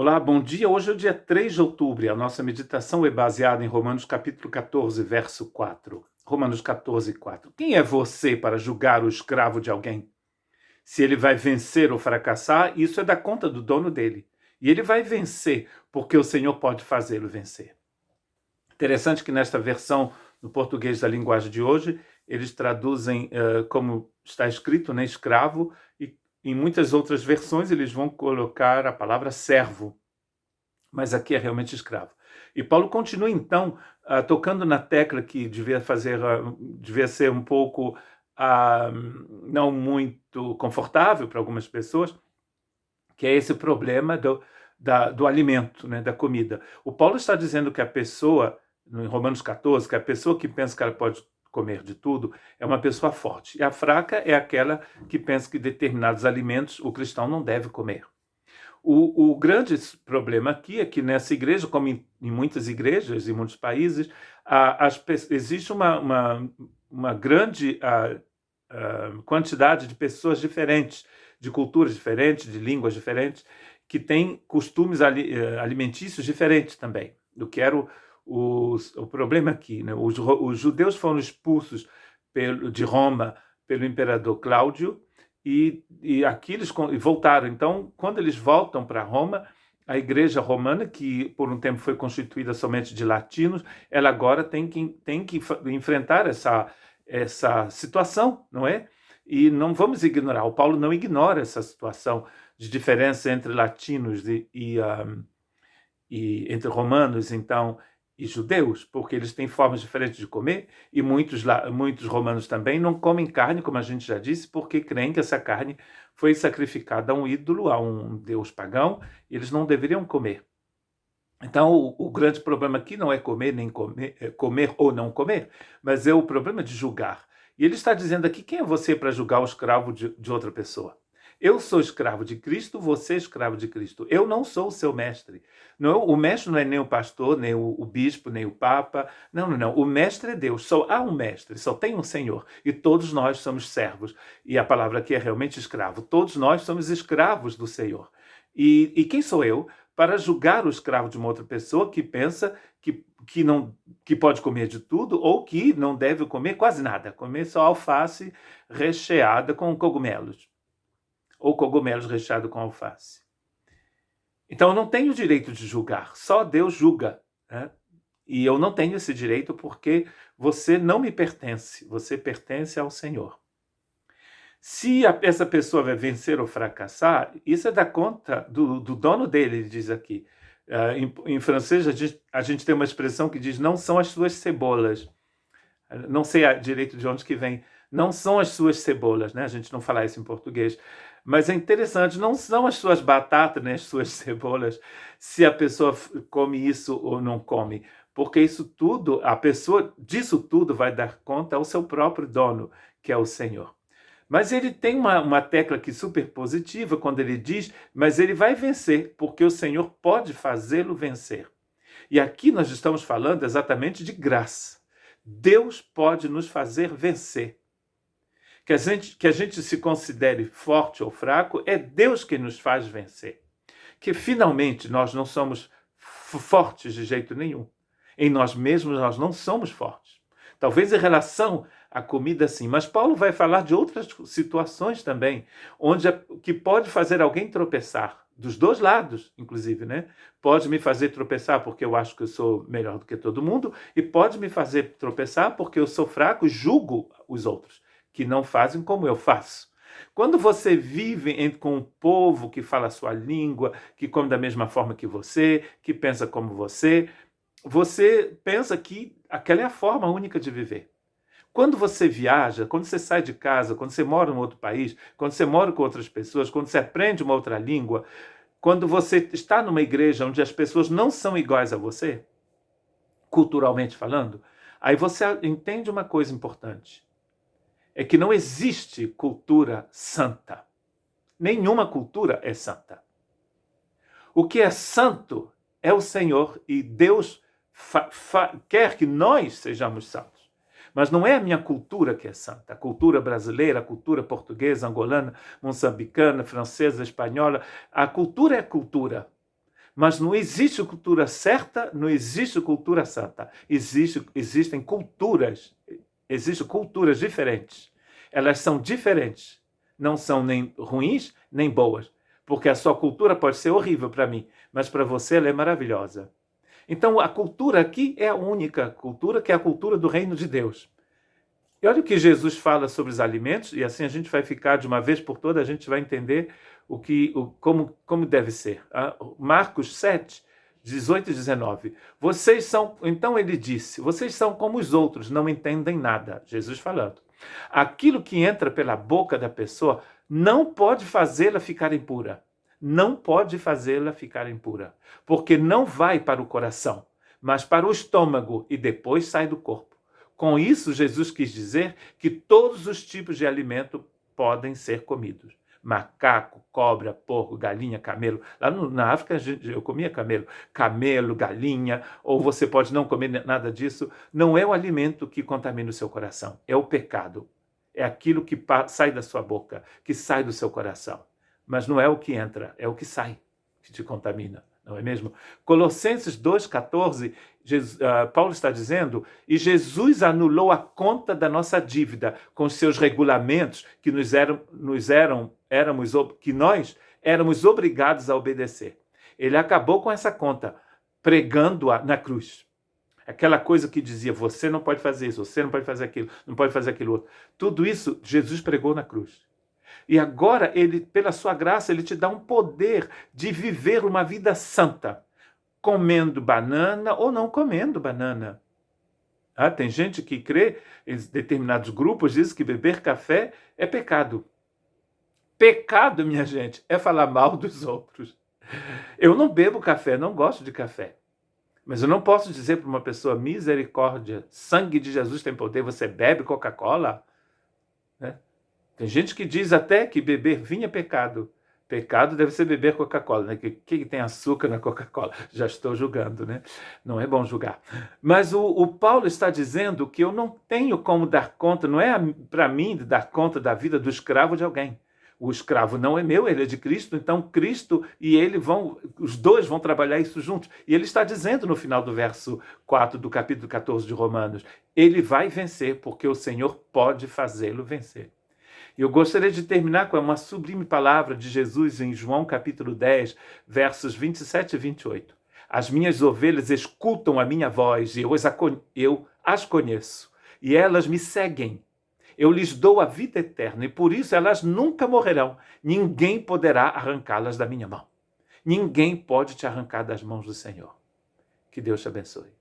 Olá, bom dia. Hoje é o dia 3 de outubro e a nossa meditação é baseada em Romanos capítulo 14, verso 4. Romanos 14, 4. Quem é você para julgar o escravo de alguém? Se ele vai vencer ou fracassar, isso é da conta do dono dele. E ele vai vencer, porque o Senhor pode fazê-lo vencer. Interessante que nesta versão, no português da linguagem de hoje, eles traduzem como está escrito, né, escravo, e em muitas outras versões eles vão colocar a palavra servo, mas aqui é realmente escravo. E Paulo continua então tocando na tecla que devia ser um pouco não muito confortável para algumas pessoas, que é esse problema do alimento, né, da comida. O Paulo está dizendo que a pessoa, em Romanos 14, que a pessoa que pensa que ela pode comer de tudo é uma pessoa forte. E a fraca é aquela que pensa que determinados alimentos o cristão não deve comer. O grande problema aqui é que nessa igreja, como em muitas igrejas, em muitos países, existe uma grande quantidade de pessoas diferentes, de culturas diferentes, de línguas diferentes, que têm costumes alimentícios diferentes também, do que era o problema aqui, né? Os judeus foram expulsos de Roma pelo imperador Cláudio, e aqui eles voltaram. Então, quando eles voltam para Roma, a igreja romana, que por um tempo foi constituída somente de latinos, ela agora tem que enfrentar essa situação, não é? E não vamos ignorar, o Paulo não ignora essa situação de diferença entre latinos e entre romanos, então, e judeus, porque eles têm formas diferentes de comer, e muitos romanos também não comem carne, como a gente já disse, porque creem que essa carne foi sacrificada a um ídolo, a um deus pagão, e eles não deveriam comer. Então, o grande problema aqui não é comer nem comer ou não comer, mas é o problema de julgar. E ele está dizendo aqui, quem é você para julgar o escravo de outra pessoa? Eu sou escravo de Cristo, você é escravo de Cristo. Eu não sou o seu mestre. Não, o mestre não é nem o pastor, nem o bispo, nem o papa. Não. O mestre é Deus. Só há um mestre, só tem um Senhor. E todos nós somos servos. E a palavra aqui é realmente escravo. Todos nós somos escravos do Senhor. E quem sou eu para julgar o escravo de uma outra pessoa que pensa que pode comer de tudo ou que não deve comer quase nada, comer só alface recheada com cogumelos, ou cogumelos recheados com alface. Então eu não tenho o direito de julgar, só Deus julga, né? E eu não tenho esse direito porque você não me pertence, você pertence ao Senhor. Se essa pessoa vai vencer ou fracassar, isso é da conta do dono dele, ele diz aqui. Em francês, a gente tem uma expressão que diz: não são as suas cebolas. Não sei direito de onde que vem. Não são as suas cebolas, né? A gente não fala isso em português. Mas é interessante, não são as suas batatas, né? As suas cebolas, se a pessoa come isso ou não come. Porque isso tudo, a pessoa disso tudo vai dar conta ao seu próprio dono, que é o Senhor. Mas ele tem uma tecla aqui super positiva quando ele diz, mas ele vai vencer, porque o Senhor pode fazê-lo vencer. E aqui nós estamos falando exatamente de graça. Deus pode nos fazer vencer. Que a gente se considere forte ou fraco, é Deus que nos faz vencer. Que finalmente nós não somos fortes de jeito nenhum. Em nós mesmos nós não somos fortes. Talvez em relação à comida sim, mas Paulo vai falar de outras situações também, que pode fazer alguém tropeçar, dos dois lados, inclusive, né? Pode me fazer tropeçar porque eu acho que eu sou melhor do que todo mundo, e pode me fazer tropeçar porque eu sou fraco e julgo os outros, que não fazem como eu faço. Quando você vive com um povo que fala a sua língua, que come da mesma forma que você, que pensa como você pensa que aquela é a forma única de viver. Quando você viaja, quando você sai de casa, quando você mora em outro país, quando você mora com outras pessoas, quando você aprende uma outra língua, quando você está numa igreja onde as pessoas não são iguais a você, culturalmente falando, aí você entende uma coisa importante. É que não existe cultura santa. Nenhuma cultura é santa. O que é santo é o Senhor, e Deus quer que nós sejamos santos. Mas não é a minha cultura que é santa. A cultura brasileira, a cultura portuguesa, angolana, moçambicana, francesa, espanhola. A cultura é cultura. Mas não existe cultura certa, não existe cultura santa. Existem culturas diferentes. Elas são diferentes. Não são nem ruins, nem boas. Porque a sua cultura pode ser horrível para mim, mas para você ela é maravilhosa. Então a cultura aqui é a única cultura, que é a cultura do reino de Deus. E olha o que Jesus fala sobre os alimentos, e assim a gente vai ficar de uma vez por todas, a gente vai entender como deve ser. Marcos 7, 18 e 19. Então ele disse, vocês são como os outros, não entendem nada. Jesus falando. Aquilo que entra pela boca da pessoa não pode fazê-la ficar impura. Não pode fazê-la ficar impura. Porque não vai para o coração, mas para o estômago e depois sai do corpo. Com isso, Jesus quis dizer que todos os tipos de alimento podem ser comidos. Macaco, cobra, porco, galinha, camelo. Lá na África eu comia camelo. Camelo, galinha, ou você pode não comer nada disso. Não é o alimento que contamina o seu coração, é o pecado. É aquilo que sai da sua boca, que sai do seu coração. Mas não é o que entra, é o que sai que te contamina. Não é mesmo? Colossenses 2,14, Paulo está dizendo, e Jesus anulou a conta da nossa dívida com os seus regulamentos que nós éramos obrigados a obedecer. Ele acabou com essa conta, pregando-a na cruz. Aquela coisa que dizia, você não pode fazer isso, você não pode fazer aquilo, não pode fazer aquilo outro. Tudo isso Jesus pregou na cruz. E agora, ele, pela sua graça, ele te dá um poder de viver uma vida santa, comendo banana ou não comendo banana. Tem gente que crê, em determinados grupos, diz que beber café é pecado. Pecado, minha gente, é falar mal dos outros. Eu não bebo café, não gosto de café. Mas eu não posso dizer para uma pessoa, misericórdia, sangue de Jesus tem poder, você bebe Coca-Cola? Né? Tem gente que diz até que beber vinho é pecado. Pecado deve ser beber Coca-Cola, né? Que tem açúcar na Coca-Cola? Já estou julgando, né? Não é bom julgar. Mas o Paulo está dizendo que eu não tenho como dar conta, não é para mim dar conta da vida do escravo de alguém. O escravo não é meu, ele é de Cristo, então Cristo e ele os dois vão trabalhar isso juntos. E ele está dizendo no final do verso 4 do capítulo 14 de Romanos, ele vai vencer, porque o Senhor pode fazê-lo vencer. E eu gostaria de terminar com uma sublime palavra de Jesus em João capítulo 10, versos 27 e 28. As minhas ovelhas escutam a minha voz e eu as conheço, e elas me seguem. Eu lhes dou a vida eterna e por isso elas nunca morrerão. Ninguém poderá arrancá-las da minha mão. Ninguém pode te arrancar das mãos do Senhor. Que Deus te abençoe.